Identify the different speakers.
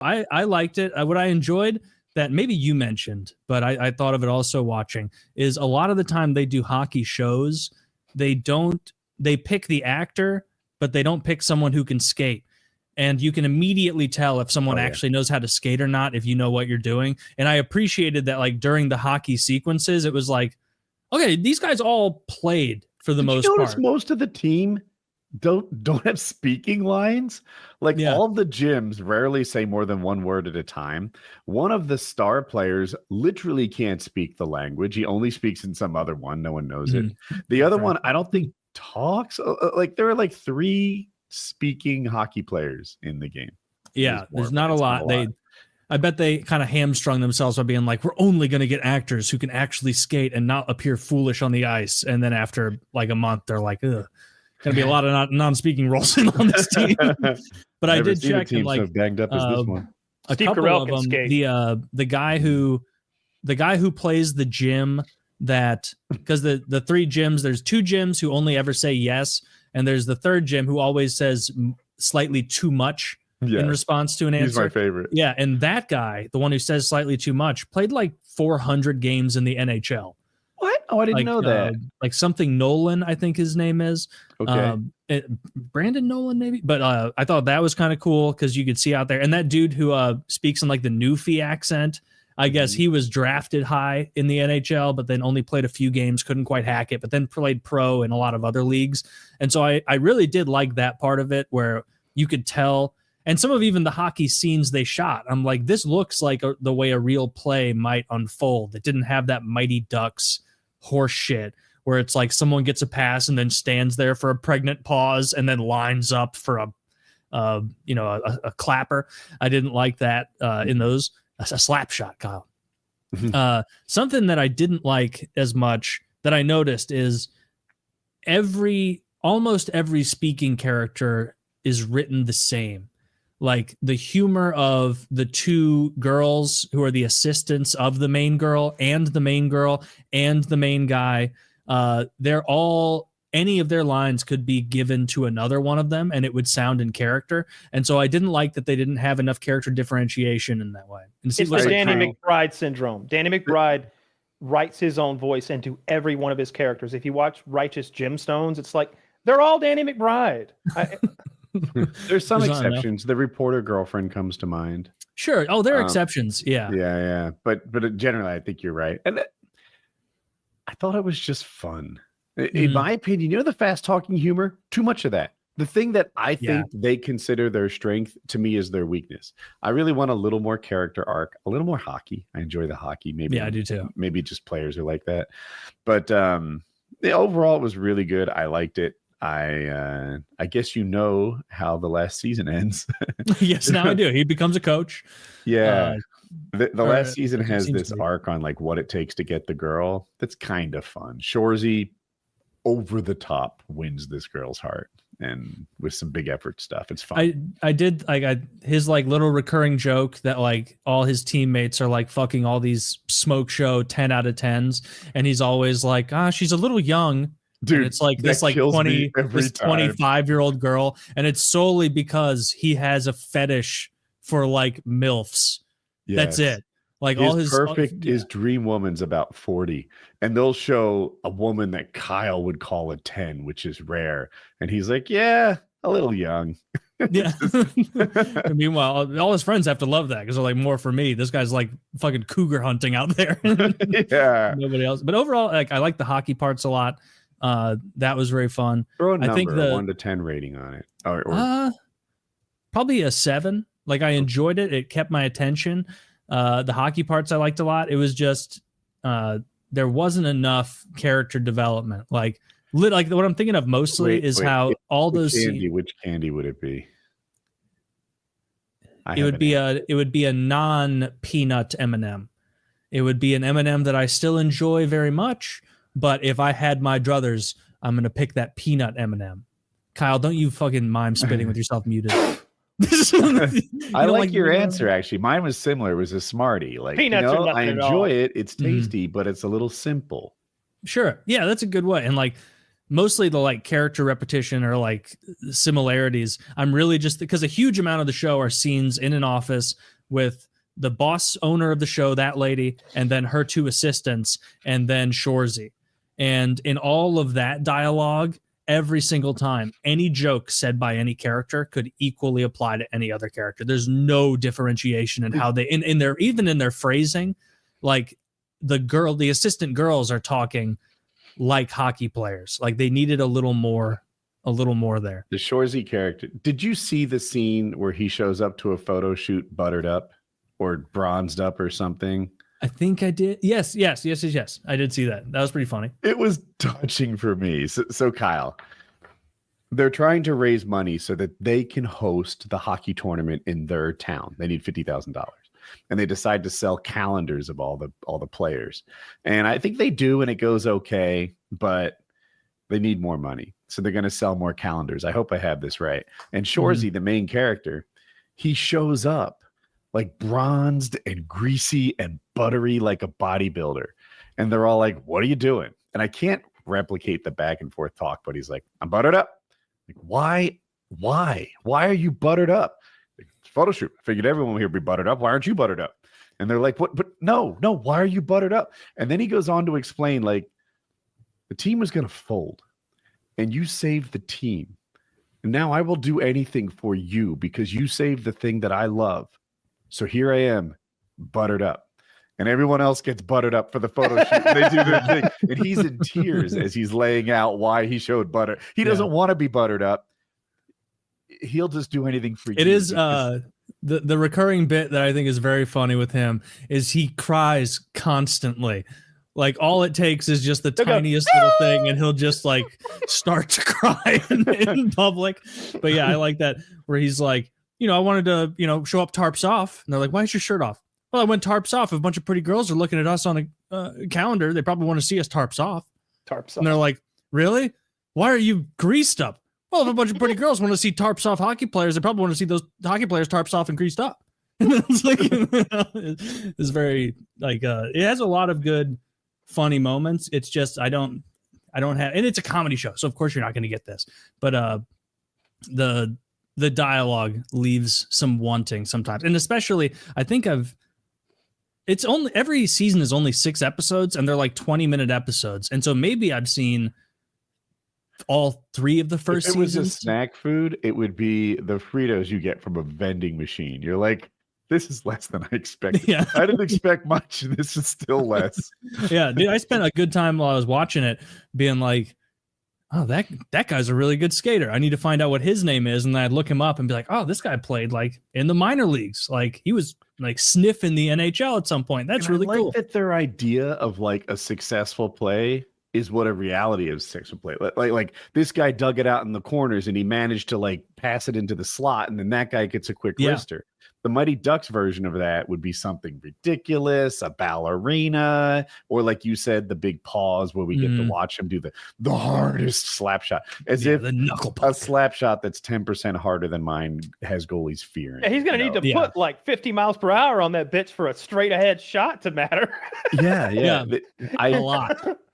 Speaker 1: I liked it. What I enjoyed that maybe you mentioned, but I thought of it also watching, is a lot of the time they do hockey shows. They pick the actor, but they don't pick someone who can skate. And you can immediately tell if someone actually knows how to skate or not if you know what you're doing. And I appreciated that, like, during the hockey sequences, it was like, okay, these guys all played for the most part.
Speaker 2: Most of the team don't have speaking lines. Like all of the gyms rarely say more than one word at a time. One of the star players literally can't speak the language. He only speaks in some other one. No one knows it. The other one, I don't think talks. Like there are like 3 speaking hockey players in the game.
Speaker 1: Yeah, there's not a lot. I bet they kind of hamstrung themselves by being like, we're only going to get actors who can actually skate and not appear foolish on the ice. And then after like a month, they're like, ugh. Going to be a lot of non-speaking roles in on this team, but I did check and like
Speaker 2: so banged up as this one.
Speaker 1: A Steve couple Carell of them. Skate. The guy who plays the gym that, because the 3 gyms, there's 2 gyms who only ever say yes, and there's the 3rd gym who always says slightly too much in response to an answer.
Speaker 2: He's my favorite.
Speaker 1: Yeah, and that guy, the one who says slightly too much, played like 400 games in the NHL.
Speaker 2: What? Oh, I didn't know that.
Speaker 1: Like something Nolan, I think his name is.
Speaker 2: Okay.
Speaker 1: Brandon Nolan, maybe. But I thought that was kind of cool because you could see out there. And that dude who speaks in like the Newfie accent, I guess he was drafted high in the NHL, but then only played a few games, couldn't quite hack it, but then played pro in a lot of other leagues. And so I really did like that part of it where you could tell. And some of even the hockey scenes they shot, I'm like, this looks like the way a real play might unfold. It didn't have that Mighty Ducks horse shit where it's like someone gets a pass and then stands there for a pregnant pause and then lines up for a clapper. I didn't like that in those. A slap shot, Kyle. Something that I didn't like as much that I noticed is almost every speaking character is written the same. Like the humor of the 2 girls who are the assistants of the main girl and the main guy, they're all, any of their lines could be given to another one of them and it would sound in character. And so I didn't like that they didn't have enough character differentiation in that way. And
Speaker 3: it's the Danny McBride syndrome. Danny McBride writes his own voice into every one of his characters. If you watch Righteous Gemstones, it's like, they're all Danny McBride.
Speaker 2: There's some exceptions. The reporter girlfriend comes to mind.
Speaker 1: Sure. Oh, there are exceptions. Yeah.
Speaker 2: Yeah. But generally, I think you're right. And I thought it was just fun. In my opinion, the fast talking humor, too much of that. The thing that I think they consider their strength, to me, is their weakness. I really want a little more character arc, a little more hockey. I enjoy the hockey. Maybe
Speaker 1: I do too.
Speaker 2: Maybe just players are like that. But overall, it was really good. I liked it. I guess how the last season ends.
Speaker 1: Yes, now I do. He becomes a coach.
Speaker 2: Yeah. The last season has this arc on like what it takes to get the girl. That's kind of fun. Shoresy, over the top, wins this girl's heart, and with some big effort stuff. It's fun.
Speaker 1: I did like his like little recurring joke that like all his teammates are like fucking all these smoke show 10 out of 10s, and he's always like, she's a little young. Dude, and it's like this like 25-year-old girl, and it's solely because he has a fetish for like MILFs. Yes. That's it. Like
Speaker 2: his dream woman's about 40, and they'll show a woman that Kyle would call a 10, which is rare, and he's like, yeah, a little young.
Speaker 1: Yeah. Meanwhile, all his friends have to love that because they're like, more for me. This guy's like fucking cougar hunting out there.
Speaker 2: Yeah.
Speaker 1: Nobody else. But overall, like I like the hockey parts a lot. That was very fun.
Speaker 2: Throw a number, I think a 1 to 10 rating on it. Or
Speaker 1: probably a 7. Like I enjoyed it. It kept my attention. The hockey parts I liked a lot. It was just there wasn't enough character development. Like what I'm thinking of mostly is how all those
Speaker 2: which candy would it be?
Speaker 1: It would be a non-peanut M&M. It would be an M&M that I still enjoy very much. But if I had my druthers, I'm going to pick that peanut M&M. Kyle, don't you fucking mime spitting with yourself muted.
Speaker 2: I like your answer, actually. Mine was similar. It was a Smartie. Like,
Speaker 3: peanuts are
Speaker 2: I enjoy it. It's tasty, but it's a little simple.
Speaker 1: Sure. Yeah, that's a good way. And like mostly the like character repetition or like similarities. I'm really just because a huge amount of the show are scenes in an office with the boss owner of the show, that lady, and then her 2 assistants, and then Shoresy. And in all of that dialogue, every single time, any joke said by any character could equally apply to any other character. There's no differentiation in how they in their even in their phrasing. Like the assistant girls are talking like hockey players. Like they needed a little more there.
Speaker 2: The Shoresy character. Did you see the scene where he shows up to a photo shoot buttered up or bronzed up or something?
Speaker 1: I think I did. Yes. I did see that. That was pretty funny.
Speaker 2: It was touching for me. So Kyle, they're trying to raise money so that they can host the hockey tournament in their town. They need $50,000. And they decide to sell calendars of all the players. And I think they do, and it goes okay, but they need more money. So they're going to sell more calendars. I hope I have this right. And Shoresy, the main character, he shows up like bronzed and greasy and buttery like a bodybuilder. And they're all like, what are you doing? And I can't replicate the back and forth talk, but he's like, I'm buttered up. Like, why are you buttered up? Like, photo shoot. I figured everyone here would be buttered up. Why aren't you buttered up? And they're like, what? But no, why are you buttered up? And then he goes on to explain, like, the team was going to fold and you saved the team. And now I will do anything for you because you saved the thing that I love. So here I am, buttered up. And everyone else gets buttered up for the photo shoot. They do their thing. And he's in tears as he's laying out why he showed butter. He doesn't want to be buttered up. He'll just do anything for you.
Speaker 1: It is the recurring bit that I think is very funny with him is he cries constantly. Like all it takes is just the tiniest little thing and he'll just like start to cry in public. But yeah, I like that where he's like, I wanted to, show up tarps off. And they're like, why is your shirt off? Well, I went tarps off. If a bunch of pretty girls are looking at us on a calendar, they probably want to see us tarps off. And they're like, really? Why are you greased up? Well, if a bunch of pretty girls want to see tarps off hockey players, they probably want to see those hockey players tarps off and greased up. And it's like, it's very like, it has a lot of good, funny moments. It's just, I don't have, and it's a comedy show. So of course you're not going to get this, but the dialogue leaves some wanting sometimes. And especially, I think it's only, every season is only 6 episodes and they're like 20-minute episodes. And so maybe I've seen all 3 of the first seasons.
Speaker 2: If it was a snack food, it would be the Fritos you get from a vending machine. You're like, this is less than I expected. Yeah. I didn't expect much. This is still less.
Speaker 1: Yeah, dude, I spent a good time while I was watching it being like, oh, that guy's a really good skater. I need to find out what his name is. And then I'd look him up and be like, oh, this guy played like in the minor leagues. Like he was like sniffing the NHL at some point. That's really cool.
Speaker 2: That their idea of like a successful play is what a reality of successful play. Like this guy dug it out in the corners and he managed to like pass it into the slot. And then that guy gets a quick wrister. The Mighty Ducks version of that would be something ridiculous, a ballerina, or like you said, the big pause where we get to watch him do the hardest slap shot, as if
Speaker 1: the knuckle
Speaker 2: a slap shot that's 10% harder than mine has goalies fearing.
Speaker 3: Yeah, he's going to need to put like 50 miles per hour on that bitch for a straight ahead shot to matter.
Speaker 2: Yeah.
Speaker 1: A lot.